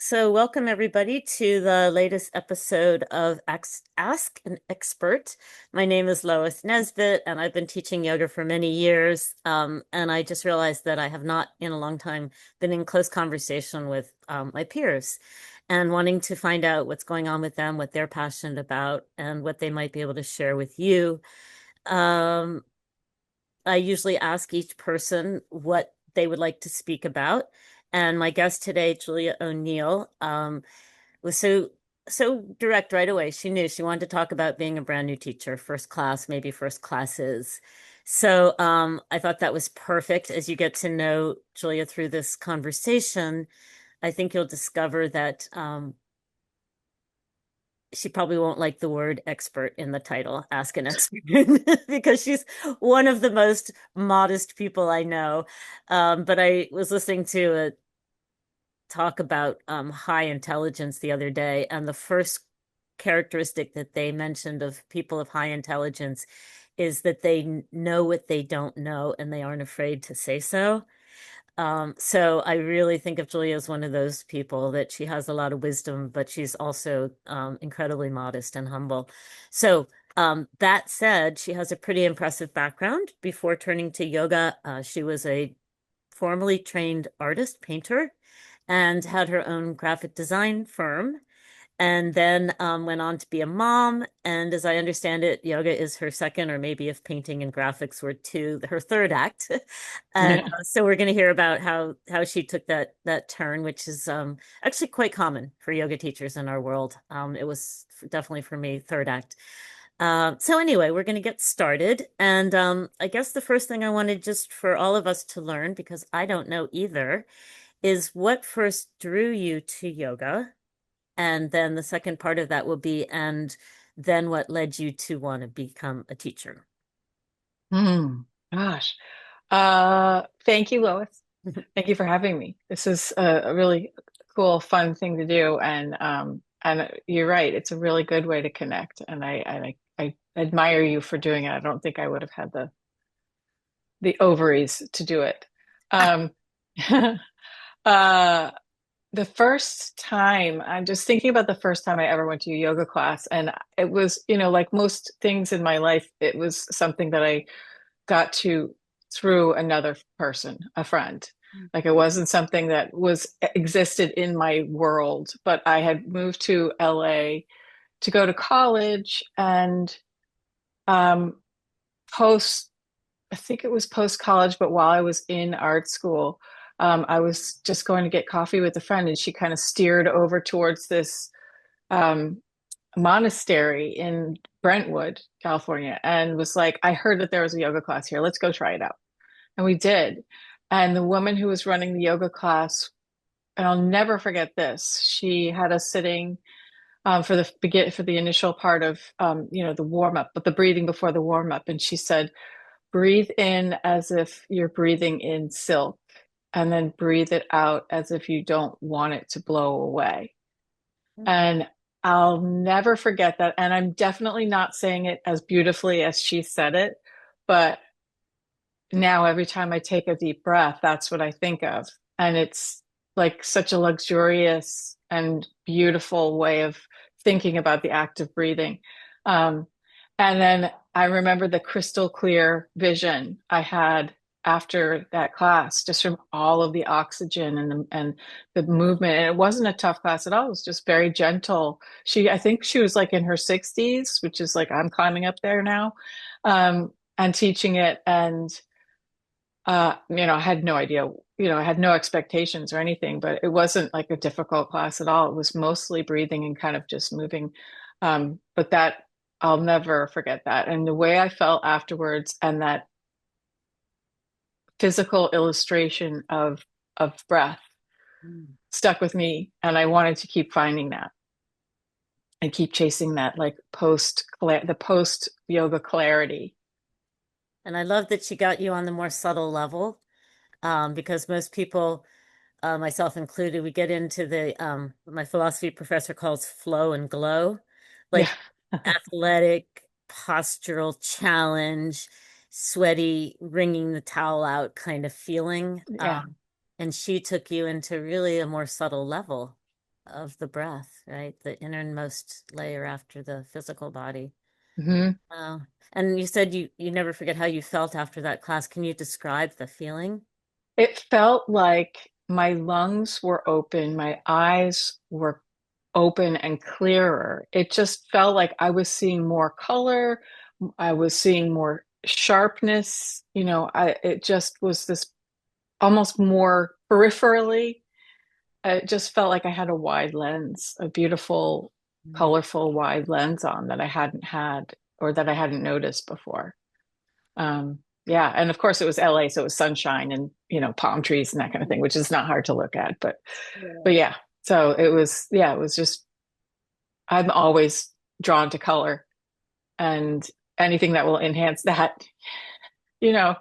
So, welcome everybody to the latest episode of Ask an Expert. My name is Lois Nesbitt, and I've been teaching yoga for many years. And I just realized that I have not, in a long time, been in close conversation with my peers and wanting to find out what's going on with them, what they're passionate about, and what they might be able to share with you. Um, I usually ask each person what they would like to speak about. And my guest today, Julia O'Neill, was so direct right away. She knew she wanted to talk about being a brand new teacher, first class, maybe first classes. So I thought that was perfect. As you get to know Julia through this conversation, I think you'll discover that she probably won't like the word expert in the title, Ask an Expert, because she's one of the most modest people I know. But I was listening to a talk about high intelligence the other day, and the first characteristic that they mentioned of people of high intelligence is that they know what they don't know and they aren't afraid to say so. So I really think of Julia as one of those people that she has a lot of wisdom, but she's also incredibly modest and humble. So that said, she has a pretty impressive background. Before turning to yoga, she was a formally trained artist, painter, and had her own graphic design firm. And then went on to be a mom. And as I understand it, yoga is her second, or maybe if painting and graphics were two, her third act. And Yeah. so we're going to hear about how she took that turn, which is actually quite common for yoga teachers in our world. It was definitely for me third act. So anyway, we're going to get started. And I guess the first thing I wanted just for all of us to learn, because I don't know either, is what first drew you to yoga? And then the second part of that will be, and then what led you to want to become a teacher? Gosh. Thank you, Lois. Thank you for having me. This is a really cool, fun thing to do, and you're right. It's a really good way to connect, and I admire you for doing it. I don't think I would have had the ovaries to do it. Um, uh, the first time, I'm just thinking about the first time I ever went to a yoga class, and it was, like most things in my life, it was something that I got to through another person, a friend. Like it wasn't something that was existed in my world, but I had moved to LA to go to college and um post I think it was post college, but while I was in art school, I was just going to get coffee with a friend and she kind of steered over towards this um monastery in Brentwood, California, and was like, I heard that there was a yoga class here. Let's go try it out. And we did. And the woman who was running the yoga class, and I'll never forget this, she had us sitting for the initial part of the warm up, but the breathing before the warm up. And she said, breathe in as if you're breathing in silk, and then breathe it out as if you don't want it to blow away. And I'll never forget that. And I'm definitely not saying it as beautifully as she said it, but now every time I take a deep breath, that's what I think of. And it's like such a luxurious and beautiful way of thinking about the act of breathing. Um, and then I remember the crystal clear vision I had after that class, just from all of the oxygen and the movement. And it wasn't a tough class at all. It was just very gentle. I think she was like in her 60s, which is like I'm climbing up there now, and teaching it. And I had no idea, I had no expectations or anything, but it wasn't like a difficult class at all. It was mostly breathing and kind of just moving. But that I'll never forget that. And the way I felt afterwards and that physical illustration of breath stuck with me. And I wanted to keep finding that and keep chasing that like the post yoga clarity. And I love that she got you on the more subtle level, because most people, myself included, we get into the what my philosophy professor calls flow and glow, Yeah. like athletic, postural challenge, sweaty, wringing the towel out kind of feeling. Yeah. And she took you into really a more subtle level. of the breath, right? The innermost layer after the physical body. Hmm. Wow. And you said you never forget how you felt after that class. Can you describe the feeling? It felt like my lungs were open, my eyes were open and clearer. It just felt like I was seeing more color, I was seeing more sharpness. It just was this almost more peripherally. It just felt like I had a wide lens, a beautiful, Mm. colorful wide lens on that I hadn't had or that I hadn't noticed before. Yeah, and of course it was LA, so it was sunshine and palm trees and that kind of thing, which is not hard to look at. But Yeah. yeah, so it was just I'm always drawn to color and anything that will enhance that, you know.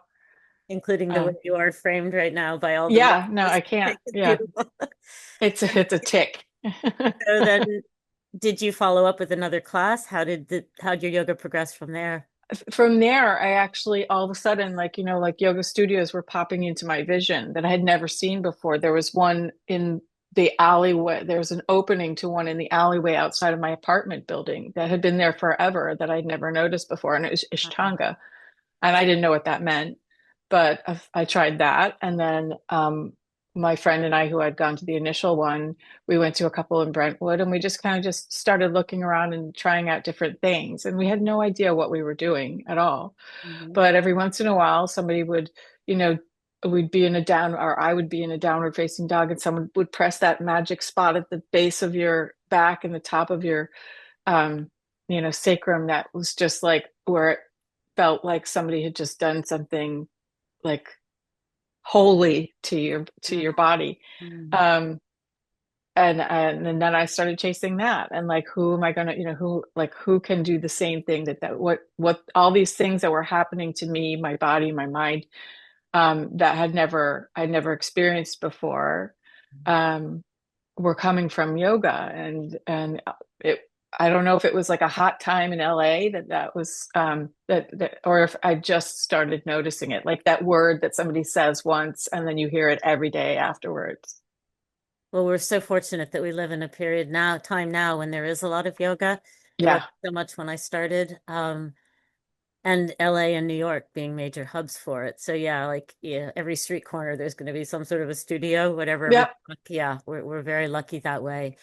Including the way Um, you are framed right now by all the yeah, no, messages. I can't. It's Yeah, beautiful. it's a tick. So then, did you follow up with another class? How'd your yoga progress from there? From there, I actually all of a sudden, like yoga studios were popping into my vision that I had never seen before. There was one in the alleyway. There was an opening to one in the alleyway outside of my apartment building that had been there forever that I'd never noticed before, and it was Ishtanga. And I didn't know what that meant, but I tried that. And then my friend and I, who had gone to the initial one, we went to a couple in Brentwood, and we just kind of just started looking around and trying out different things. And we had no idea what we were doing at all. Mhm. But every once in a while, somebody would, you know, we'd be in a down, or I would be in a downward facing dog, and someone would press that magic spot at the base of your back and the top of your um, sacrum that was just like where it felt like somebody had just done something like holy to your body. Mhm. Um, and then I started chasing that and like who am I gonna, who can do the same thing that what all these things that were happening to me, my body, my mind, that I'd never experienced before. Um, were coming from yoga and it I don't know if it was like a hot time in LA that was that or if I just started noticing it like that word that somebody says once and then you hear it every day afterwards. Well, we're so fortunate that we live in a period now, time now when there is a lot of yoga. There Yeah. wasn't so much when I started. And LA and New York being major hubs for it. So yeah, like yeah, every street corner there's going to be some sort of a studio, whatever we Yep. yeah, we're very lucky that way.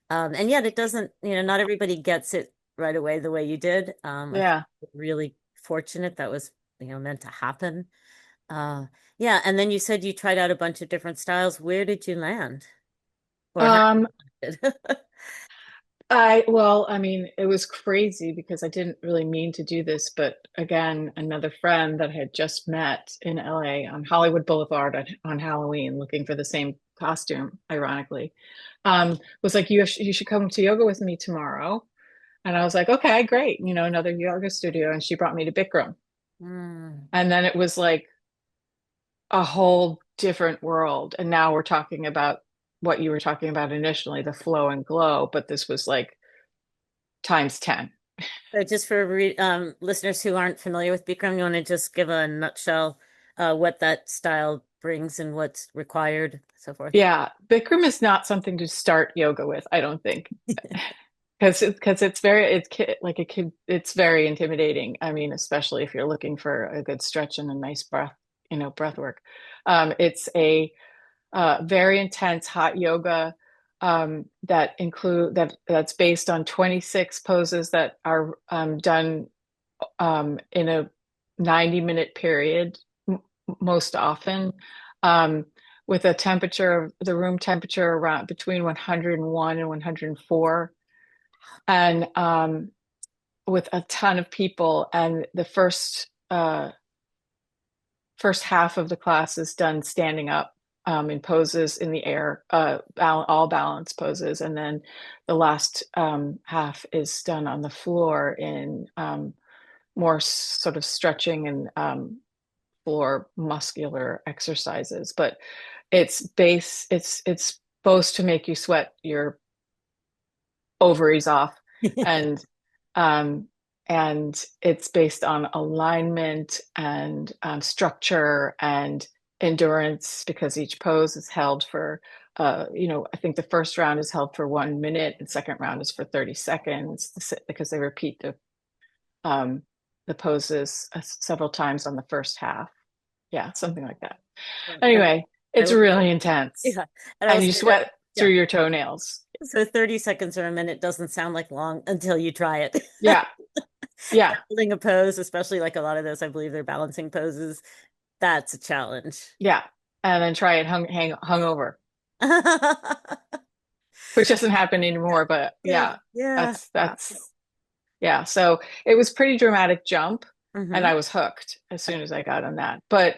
And yet it doesn't, not everybody gets it right away the way you did. I feel Yeah. really fortunate that was, meant to happen. Uh yeah, and then you said you tried out a bunch of different styles. Where did you land? Or how Um, did you land? well, I mean, it was crazy because I didn't really mean to do this, but again, another friend that I had just met in LA on Hollywood Boulevard on Halloween looking for the same costume, ironically, was like, you should come to yoga with me tomorrow. And I was like, okay, great. Another yoga studio. And she brought me to Bikram. Mm. And then it was like a whole different world. And now we're talking about what you were talking about initially, the flow and glow, but this was like times 10. So just for listeners who aren't familiar with Bikram, you want to just give a nutshell what that style brings and what's required, so forth. Yeah, Bikram is not something to start yoga with, I don't think. Because it's very intimidating. I mean, especially if you're looking for a good stretch and a nice breath work. It's a very intense hot yoga that's based on 26 poses that are done in a 90-minute period most often, um, with the room temperature around between 101 and 104, and with a ton of people. And the first half of the class is done standing up in poses in the air, all balance poses, and then the last half is done on the floor in more sort of stretching and floor muscular exercises. But it's supposed to make you sweat your ovaries off, and um and it's based on alignment and structure and endurance because each pose is held for I think the first round is held for 1 minute and second round is for 30 seconds because they repeat um, the poses several times on the first half. Yeah, something like that. And Anyway, I it's will, really intense yeah. And I will and you say that, sweat yeah. through your toenails. So 30 seconds or a minute doesn't sound like long until you try it. Yeah, yeah, Holding a pose, especially like a lot of those, I believe they're balancing poses. That's a challenge. yeah. And then try it hung over, which doesn't happen anymore, but Yeah, yeah, yeah. that's yeah. So it was pretty dramatic jump and Hmm. I was hooked as soon as I got on that. But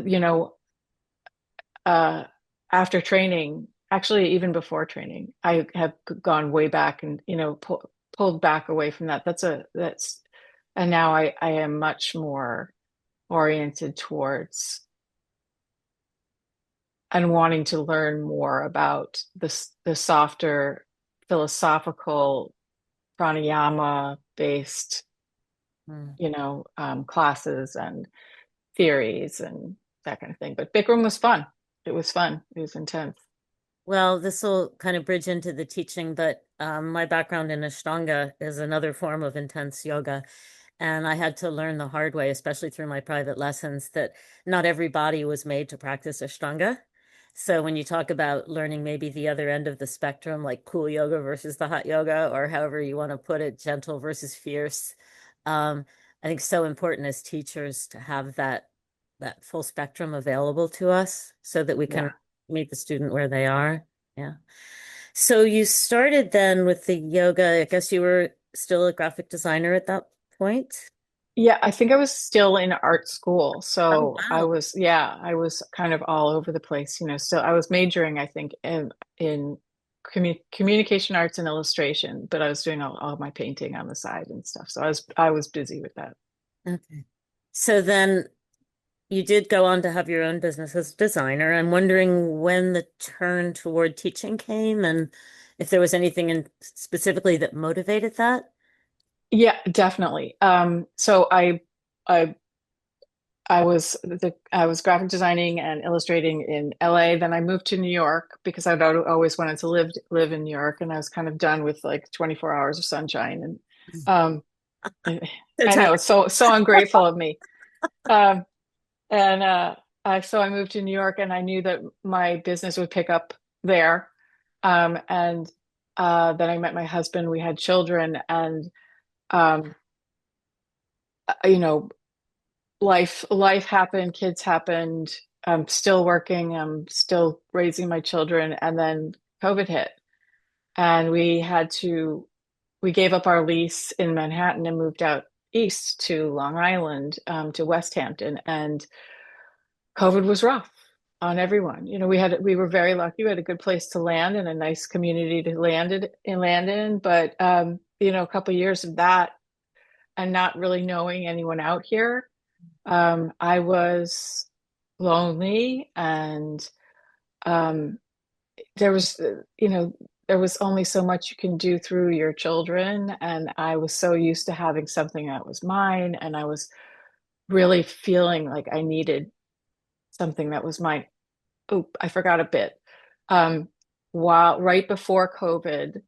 you know, uh, after training, actually even before training, I have gone way back and pulled back away from that. And now I am much more oriented towards and wanting to learn more about the softer philosophical pranayama based classes and theories and that kind of thing. But Bikram was fun. It was fun. It was intense. Well, this will kind of bridge into the teaching, but my background in Ashtanga is another form of intense yoga. And I had to learn the hard way, especially through my private lessons, that not every body was made to practice Ashtanga. So when you talk about learning maybe the other end of the spectrum, like cool yoga versus the hot yoga, or however you want to put it, gentle versus fierce, um, I think so important as teachers to have that full spectrum available to us so that we can Yeah. meet the student where they are. Yeah. So you started then with the yoga. I guess you were still a graphic designer at that point. Yeah, I think I was still in art school. Oh, So wow. I was kind of all over the place, So I was majoring, I think, in communication arts and illustration, but I was doing all my painting on the side and stuff. So I was busy with that. Okay. So then you did go on to have your own business as a designer. I'm wondering when the turn toward teaching came and if there was anything in specifically that motivated that. Yeah, definitely. So I I was graphic designing and illustrating in LA. Then I moved to New York because always wanted to live in New York, and I was kind of done with like 24 hours of sunshine. And um, So I know tired. it's so ungrateful of me. Um, and so I moved to New York, and I knew that my business would pick up there. And then I met my husband. We had children, and um, you know, life happened, kids happened. I'm still working, I'm still raising my children, and then COVID hit. And we gave up our lease in Manhattan and moved out east to Long Island, to West Hampton. And COVID was rough on everyone. We were very lucky. We had a good place to land and a nice community to land in. But a couple of years of that and not really knowing anyone out here, I was lonely and um, there was, there was only so much you can do through your children. And I was so used to having something that was mine. And I was really feeling like I needed something that was mine. Oh, I forgot a bit. Um, right before COVID,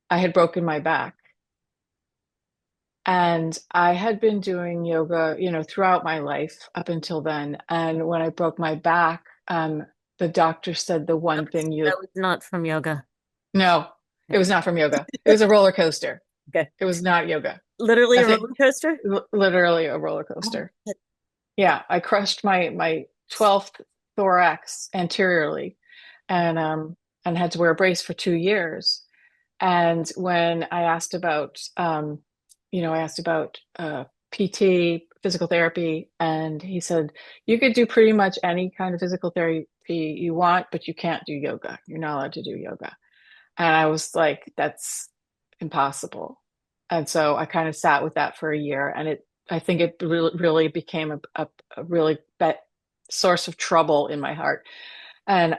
I had broken my back. And I had been doing yoga, throughout my life up until then. And when I broke my back, the doctor said the one thing That was not from yoga. no, it was Okay. not from yoga. It was a roller coaster. Okay. It was not yoga. Literally I a think roller coaster? literally a roller Oh, coaster. Yeah, I crushed my 12th thorax anteriorly and had to wear a brace for 2 years. And when I asked about PT, physical therapy, and he said, you could do pretty much any kind of physical therapy you want, but you can't do yoga. You're not allowed to do yoga. And I was like, that's impossible. And so I kind of sat with that for a year, and I think it really became a really source of trouble in my heart. And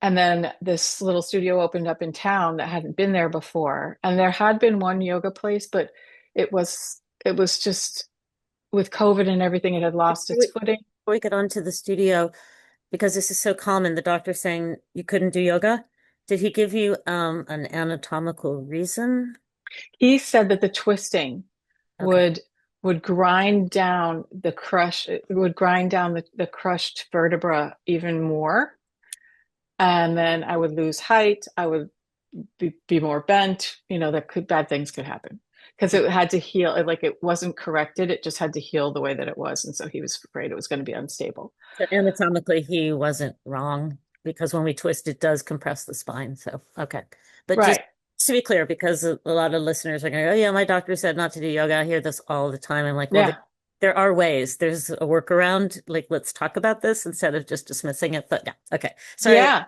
and then this little studio opened up in town that hadn't been there before. And there had been one yoga place, but it was just with COVID and everything, it had lost its before footing. we get on to the studio, because this is so common, the doctor saying you couldn't do yoga. Did he give you an anatomical reason? He said that the twisting Okay. would would grind down the crush, it would grind down the crushed vertebra even more. And then I would lose height. I would be more bent. That bad things could happen because it had to heal. Like it wasn't corrected. It just had to heal the way that it was. And so he was afraid it was going to be unstable. So anatomically, he wasn't wrong because when we twist, it does compress the spine. So, okay. But just Right. to be clear, because a lot of listeners are going to go, oh, yeah, my doctor said not to do yoga. I hear this all the time. I'm like, well, Yeah. there are ways. There's a workaround. Like, let's talk about this instead of just dismissing it. But yeah, okay. Sorry. Yeah.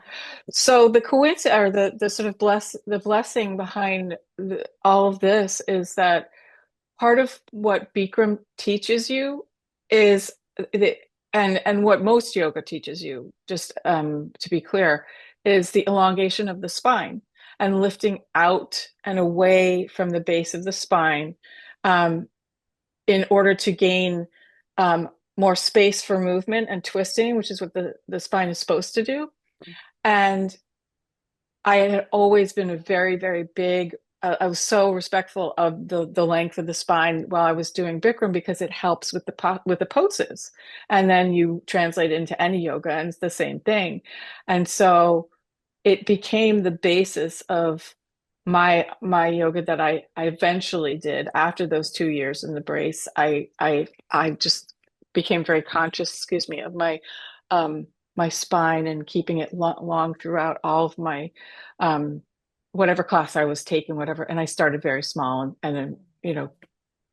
So the coincidence or the sort of the blessing behind all of this is that part of what Bikram teaches you is the and what most yoga teaches you, just to be clear, is the elongation of the spine and lifting out and away from the base of the spine, um, in order to gain more space for movement and twisting, which is what the spine is supposed to do. And I had always been a very, very big, I was so respectful of the length of the spine while I was doing Bikram because it helps with the poses. And then you translate it into any yoga and it's the same thing. And so it became the basis of my yoga that I eventually did after those 2 years in the brace. I just became very conscious, excuse me, of um my spine and keeping it long throughout all of my um whatever class I was taking, whatever. And I started very small and then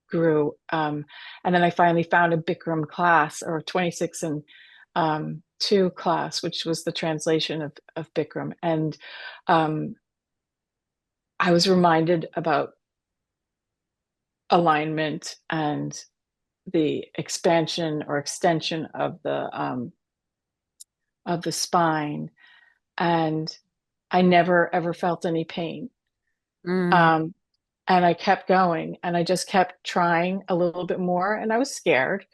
grew. And then I finally found a Bikram class or 26 and 2 class, which was the translation of Bikram. And um, I was reminded about alignment and the expansion or extension of the spine. And I never ever felt any pain. Mm, Um, and I kept going and I just kept trying a little bit more. And I was scared.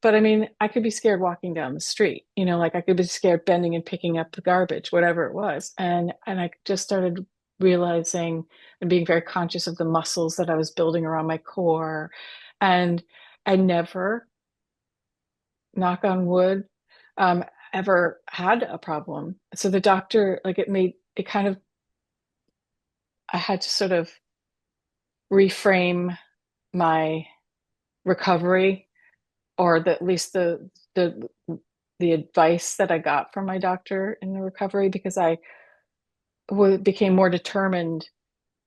But I mean, I could be scared walking down the street, like I could be scared bending and picking up the garbage, whatever it was. And I just started realizing and being very conscious of the muscles that I was building around my core. And I never, knock on wood, um, ever had a problem. So the doctor, like it made it kind of, I had to sort of reframe my recovery or at least the advice that I got from my doctor in the recovery because I became more determined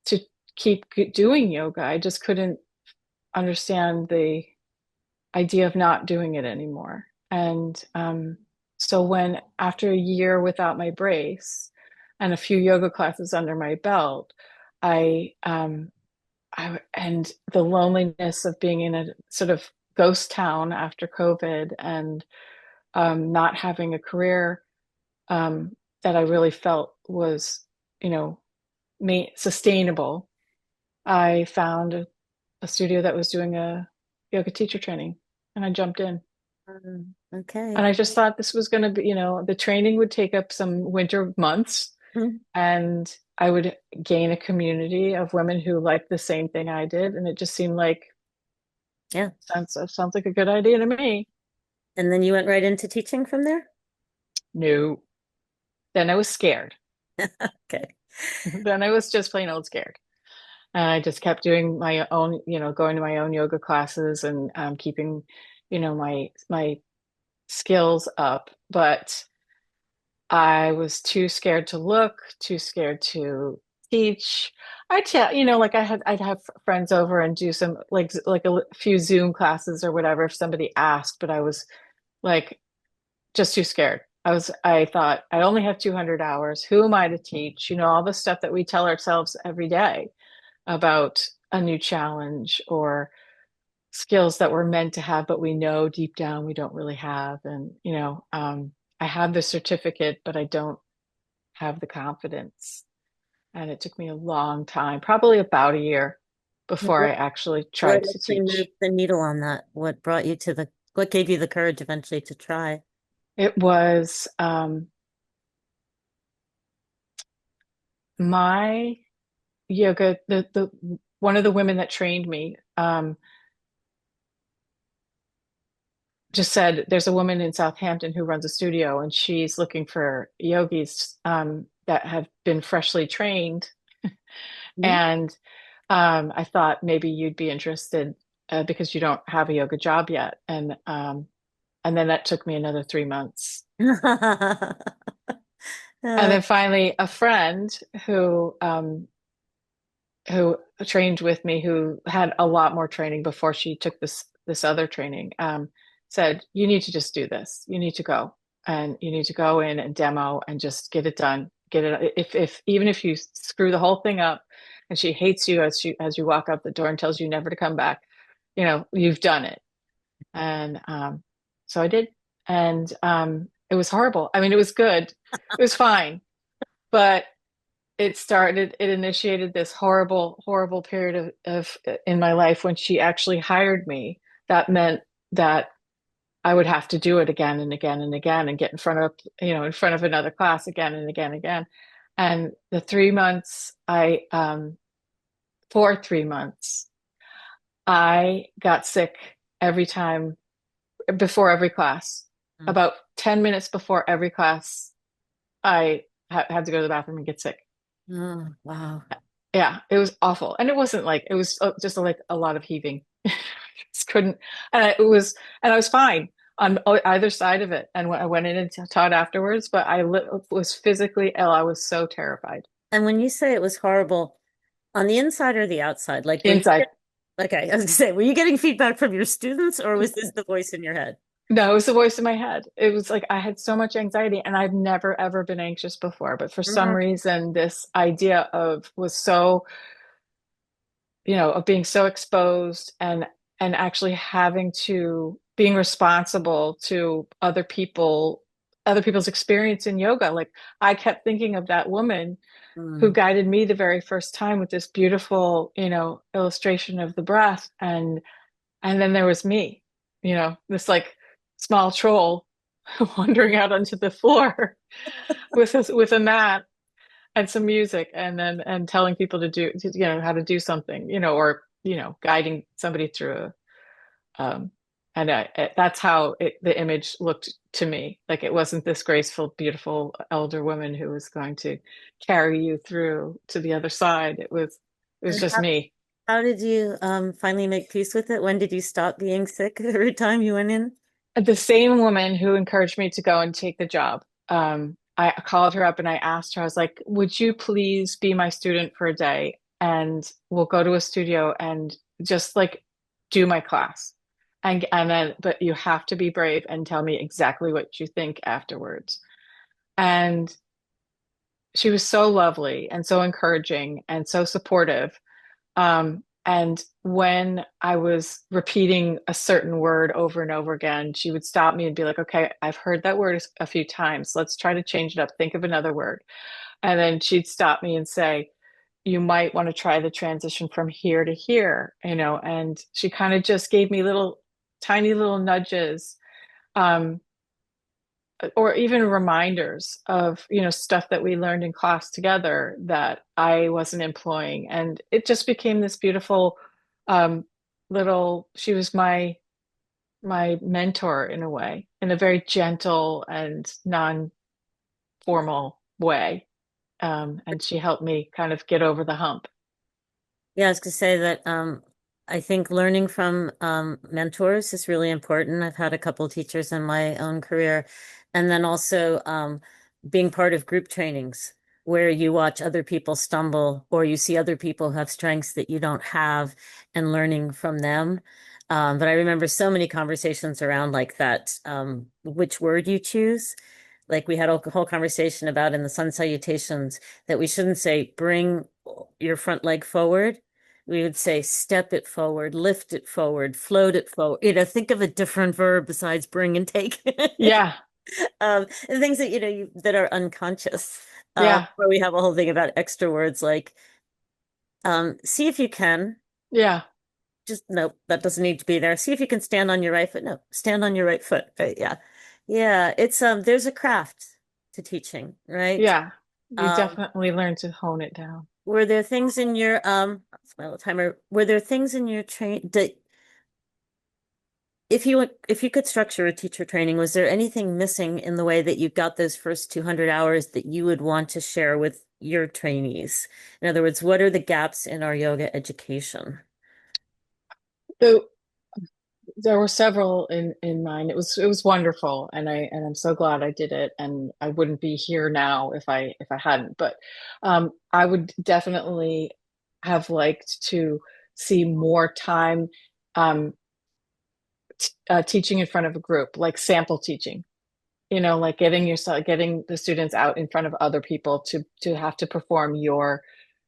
to keep doing yoga. I just couldn't understand the idea of not doing it anymore. And so when after a year without my brace and a few yoga classes under my belt, I and the loneliness of being in a sort of ghost town after COVID and not having a career that I really felt was, you know, sustainable. I found a studio that was doing a yoga teacher training, and I jumped in. And okay. I just thought this was going to be, the training would take up some winter months, Mm, and I would gain a community of women who liked the same thing I did, and it just seemed like yeah. sounds like a good idea to me. And then you went right into teaching from there? No. Then I was scared. Okay. Then I was just plain old scared. And I just kept doing my own, going to my own yoga classes and keeping, my skills up. But I was too scared to look, too scared to teach. Like I'd have friends over and do some like a few Zoom classes or whatever if somebody asked, but I was like just too scared. I thought I only have 200 hours. Who am I to teach? All the stuff that we tell ourselves every day about a new challenge or skills that we're meant to have, but we know deep down we don't really have. And, I have the certificate, but I don't have the confidence. And it took me a long time, probably about a year before I What actually what tried to actually moved teach. the needle on that? What brought you to what gave you the courage eventually to try? It was my yoga, the one of the women that trained me just said there's a woman in Southampton who runs a studio and she's looking for yogis that have been freshly trained. Mhm. And I thought maybe you'd be interested because you don't have a yoga job yet. And then that took me another 3 months. And Uh, then finally, a friend who who trained with me, who had a lot more training before she took this other training, said, "You need to just do this. You need to go, and you need to go in and demo and just get it done. Get it. If even if you screw the whole thing up, and she hates you as you walk out the door and tells you never to come back, you've done it." And so I did, and it was horrible. I mean, it was good. It was fine, but it initiated this horrible, horrible period of in my life when she actually hired me. That meant that I would have to do it again and again and again and get in front of another class again and again and again. And the 3 months for 3 months, I got sick every time before every class. About 10 minutes before every class, I had to go to the bathroom and get sick. oh, wow. Yeah, it was awful. And it wasn't like it was just like a lot of heaving. Just couldn't and I was fine on either side of it. And when I went in and taught afterwards, but was physically ill. I was so terrified. And when you say it was horrible, on the inside or the outside, like were you Inside. okay, I was gonna say, were you getting feedback from your students or was this the voice in your head? No, it was the voice in my head. It was like I had so much anxiety and I've never ever been anxious before, but for some Mhm. reason this idea of was so of being so exposed and actually having to being responsible to other people's experience in yoga. Like I kept thinking of that woman who Mm. guided me the very first time with this beautiful, illustration of the breath. And then there was me, this like small troll wandering out onto the floor with a mat and some music and telling people how to do something, or guiding somebody through um and that's how the image looked to me. Like it wasn't this graceful beautiful elder woman who was going to carry you through to the other side. It was And just me. how did you finally make peace with it? When did you stop being sick every time you went in? The same woman who encouraged me to go and take the job, I called her up and I asked her, I was like, would you please be my student for a day and we'll go to a studio and just like do my class. And then, but you have to be brave and tell me exactly what you think afterwards. And she was so lovely and so encouraging and so supportive. And when I was repeating a certain word over and over again, she would stop me and be like, okay, I've heard that word a few times. Let's try to change it up. Think of another word. And then she'd stop me and say, you might want to try the transition from here to here, and she kind of just gave me tiny little nudges, um, or even reminders of stuff that we learned in class together that I wasn't employing, and it just became this beautiful um, little. She was my mentor in a way, in a very gentle and non-formal way, and she helped me kind of get over the hump. Yeah, I was gonna say that I think learning from mentors is really important. I've had a couple teachers in my own career, and then also being part of group trainings where you watch other people stumble or you see other people who have strengths that you don't have and learning from them. But I remember so many conversations around like that, which word you choose. Like we had a whole conversation about in the sun salutations that we shouldn't say bring your front leg forward. We would say step it forward, lift it forward, float it forward. Think of a different verb besides bring and take. Yeah, And things that that are unconscious. yeah, Where we have a whole thing about extra words like see if you can. yeah. Just no, that doesn't need to be there. See if you can stand on your right foot. No, stand on your right foot. Yeah. Yeah, it's there's a craft to teaching, right? Yeah, you Um, definitely learn to hone it down. were there things in your it's my little timer. Were there things in your train that if you could structure a teacher training, was there anything missing in the way that you got those first 200 hours that you would want to share with your trainees? In other words, what are the gaps in our yoga education? So there were several in mind. It was wonderful, and I'm so glad I did it. And I wouldn't be here now if I hadn't. But I would definitely have liked to see more time um, teaching in front of a group, like sample teaching. Like getting the students out in front of other people to have to perform your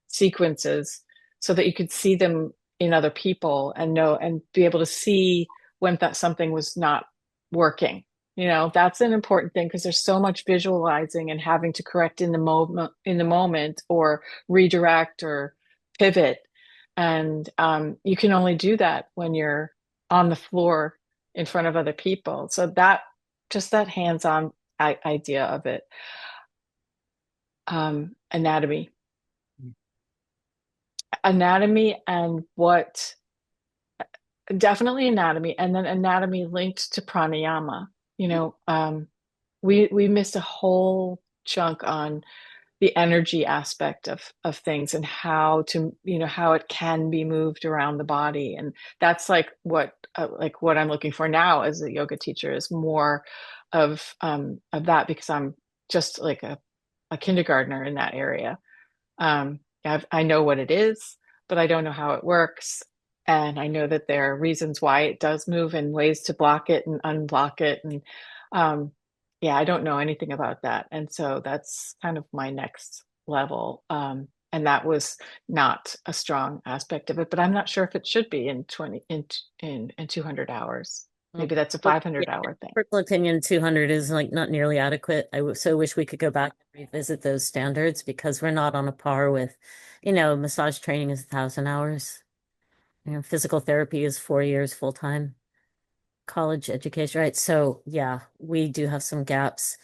sequences so that you could see them in other people and know and be able to see when that something was not working. That's an important thing because there's so much visualizing and having to correct in the moment or redirect or pivot. And you can only do that when you're on the floor in front of other people. So that hands-on idea of it. Anatomy, anatomy, and what definitely anatomy, and then anatomy linked to pranayama. We missed a whole chunk on the energy aspect of things and how it can be moved around the body, and that's like what I'm looking for now as a yoga teacher is more of that because I'm just like a kindergartner in that area. I know what it is, but I don't know how it works. And I know that there are reasons why it does move and ways to block it and unblock it. And yeah, I don't know anything about that. And so that's kind of my next level. And that was not a strong aspect of it, but I'm not sure if it should be in 20 in 200 hours. Mm. Maybe that's a But yeah, 500-hour thing. personal opinion, 200 is like not nearly adequate. So wish we could go back and revisit those standards because we're not on a par with, massage training is 1,000 hours. Physical therapy is 4 years full time. College education, right? So yeah, we do have some gaps.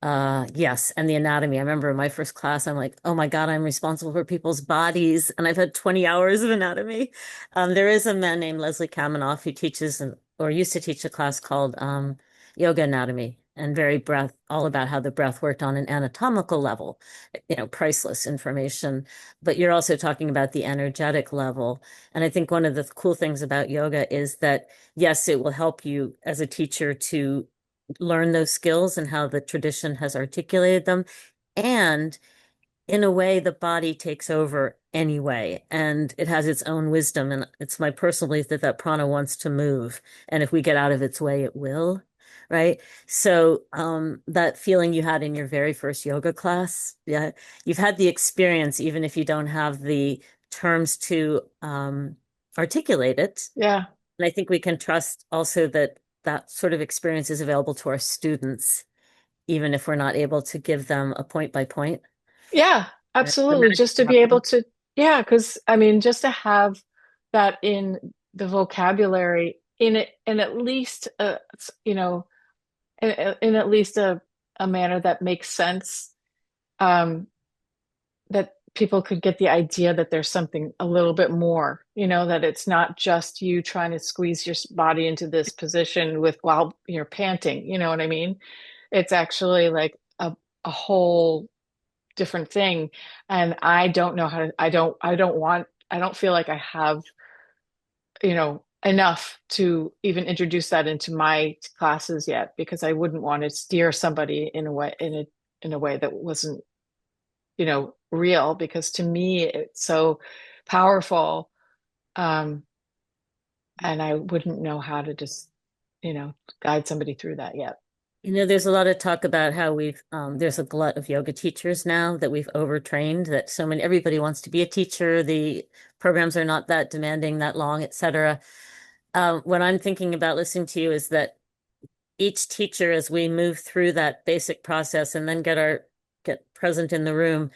Yes, and the anatomy. I remember in my first class, I'm like, oh my God, I'm responsible for people's bodies, and I've had 20 hours of anatomy. There is a man named Leslie Kaminoff who teaches or used to teach a class called yoga anatomy and very breath, all about how the breath worked on an anatomical level, priceless information. But you're also talking about the energetic level. And I think one of the cool things about yoga is that, yes, it will help you as a teacher to learn those skills and how the tradition has articulated them. And in a way, the body takes over anyway, and it has its own wisdom. And it's my personal belief that that prana wants to move. And if we get out of its way, it will. Right. So, that feeling you had in your very first yoga class, yeah, you've had the experience, even if you don't have the terms to articulate it. Yeah. And I think we can trust also that that sort of experience is available to our students, even if we're not able to give them a point by point. Yeah, The absolutely. magic Just to be able happens. to, yeah, because I mean, just to have that in the vocabulary in it, in at least in at least a manner that makes sense, um, that people could get the idea that there's something a little bit more, that it's not just you trying to squeeze your body into this position with while you're panting, you know what I mean? It's actually like a whole different thing. And I don't know how to, I don't feel like I have, enough to even introduce that into my classes yet, because I wouldn't want to steer somebody in a way that wasn't, real, because to me it's so powerful. Um, and I wouldn't know how to just, guide somebody through that yet. There's a lot of talk about how there's a glut of yoga teachers now that we've overtrained, that everybody wants to be a teacher. The programs are not that demanding, that long, et cetera. What I'm thinking about listening to you is that each teacher, as we move through that basic process and then get present in the room,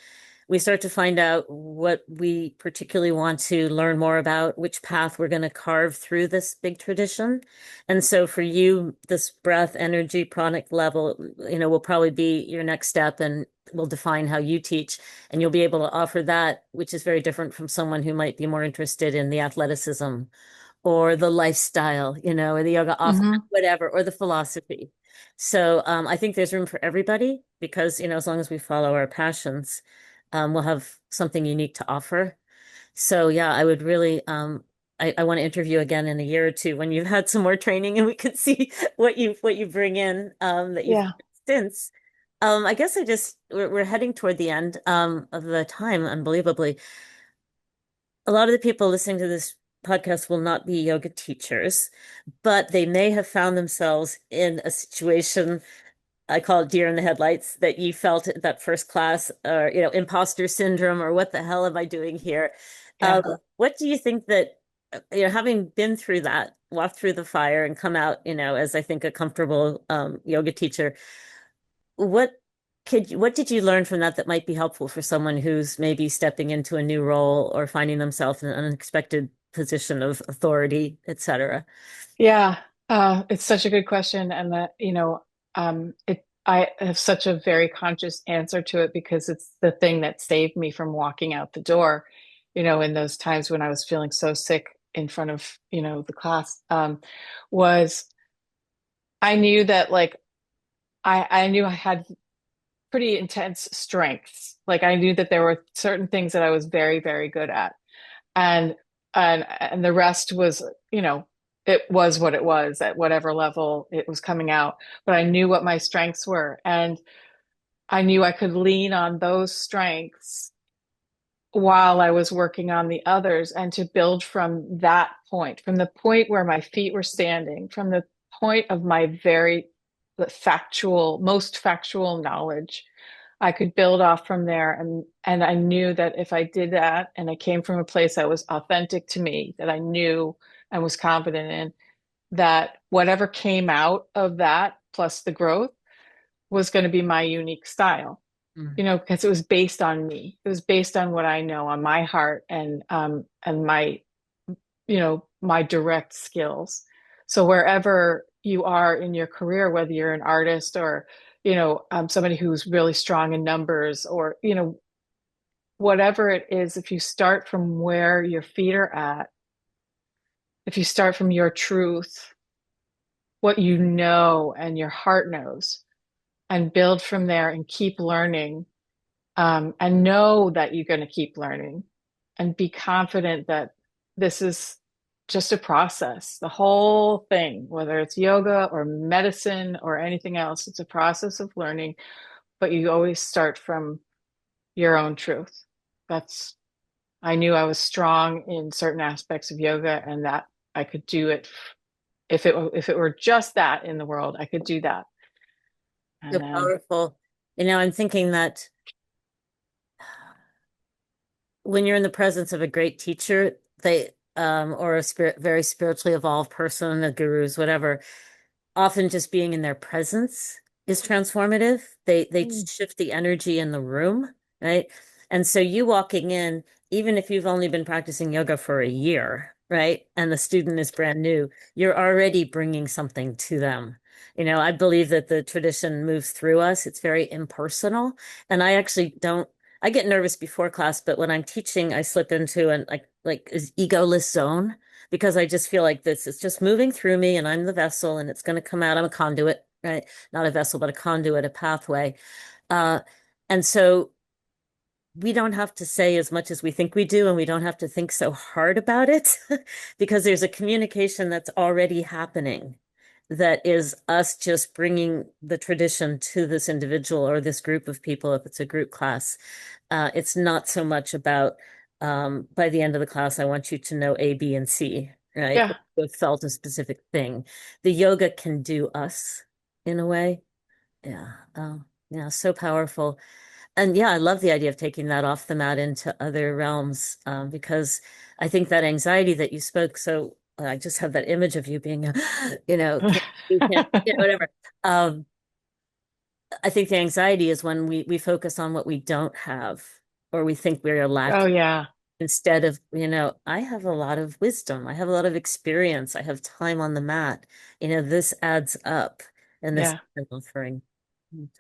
we start to find out what we particularly want to learn more about, which path we're going to carve through this big tradition. And so for you, this breath, energy, pranic level, will probably be your next step and will define how you teach. And you'll be able to offer that, which is very different from someone who might be more interested in the athleticism or the lifestyle, or the yoga off, Hmm. whatever, or the philosophy. So I think there's room for everybody because, as long as we follow our passions, we'll have something unique to offer. So yeah, I would really I want to interview again in a year or two when you've had some more training and we could see what you bring in that you've Yeah. since. I guess we're heading toward the end of the time, unbelievably. A lot of the people listening to this podcast will not be yoga teachers, but they may have found themselves in a situation, I call it deer in the headlights, that you felt at that first class, or, imposter syndrome, or what the hell am I doing here? Yeah. What do you think that, having been through that, walked through the fire and come out, as I think a comfortable yoga teacher, what what did you learn from that that might be helpful for someone who's maybe stepping into a new role or finding themselves in an unexpected position of authority, etc.? Yeah, it's such a good question, and that, I have such a very conscious answer to it because it's the thing that saved me from walking out the door, in those times when I was feeling so sick in front of, the class, was I knew that, like, I knew I had pretty intense strengths. Like, I knew that there were certain things that I was very, very good at, and and the rest was, it was what it was at whatever level it was coming out. But I knew what my strengths were, and I knew I could lean on those strengths while I was working on the others, and to build from that point, from the point where my feet were standing, from the point of my very most factual knowledge. I could build off from there, and I knew that if I did that and I came from a place that was authentic to me, that I knew and was confident in, that whatever came out of that plus the growth was going to be my unique style. Mm. Because it was based on me. It was based on what I know, on my heart, and my, my direct skills. So wherever you are in your career, whether you're an artist or, somebody who's really strong in numbers, or, whatever it is, if you start from where your feet are at, if you start from your truth, what you know and your heart knows, and build from there and keep learning, and know that you're going to keep learning, and be confident that this is just a process. The whole thing, whether it's yoga or medicine or anything else, it's a process of learning, but you always start from your own truth. That's, I knew I was strong in certain aspects of yoga, and that I could do it. If it were just that in the world, I could do that. So And powerful. I'm thinking that when you're in the presence of a great teacher, they or a very spiritually evolved person, the gurus, whatever, often just being in their presence is transformative. They shift the energy in the room, right? And so you walking in, even if you've only been practicing yoga for a year, right? And the student is brand new, you're already bringing something to them. I believe that the tradition moves through us. It's very impersonal. And I actually don't, I get nervous before class, but when I'm teaching, I slip into an like is egoless zone because I just feel like this is just moving through me and I'm the vessel and it's going to come out. I'm a conduit, right? Not a vessel, but a conduit, a pathway. Uh, and so we don't have to say as much as we think we do, and we don't have to think so hard about it because there's a communication that's already happening that is us just bringing the tradition to this individual or this group of people if it's a group class. It's not so much about by the end of the class, I want you to know A, B, and C, right? yeah, Or felt a specific thing. The yoga can do us in a way. Yeah. Oh, yeah. So powerful. And yeah, I love the idea of taking that off the mat into other realms because I think that anxiety that you spoke. So I just have that image of you being, can't do, can't, whatever. Um, I think the anxiety is when we focus on what we don't have. or we think we're Oh lacking yeah. instead of, I have a lot of wisdom. I have a lot of experience. I have time on the mat. This adds up and this Yeah. is offering.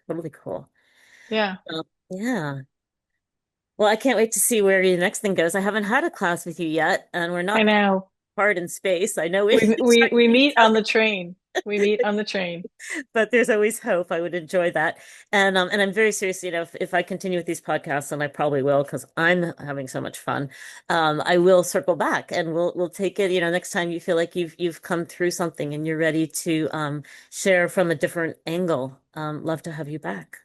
Totally cool. Yeah. Yeah. Well, I can't wait to see where your next thing goes. I haven't had a class with you yet, and we're I not know. hard in space. I know we We check we each meet on the train. We meet on the train. but there's always hope. I would enjoy that. And I'm very serious, if I continue with these podcasts, and I probably will because I'm having so much fun, I will circle back and we'll take it, next time you feel like you've come through something and you're ready to share from a different angle. Love to have you back.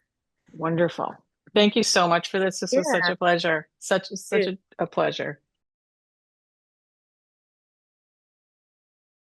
Wonderful. Thank you so much for this. This was such Yeah. a pleasure. Such a pleasure.